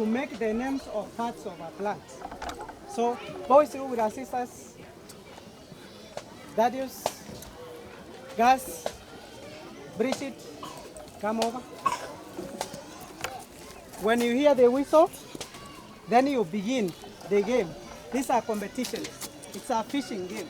to make the names of parts of a plant. So boys who will assist us, Darius, Gus, Bridget, come over. When you hear the whistle, then you begin the game. These are competitions. It's a fishing game.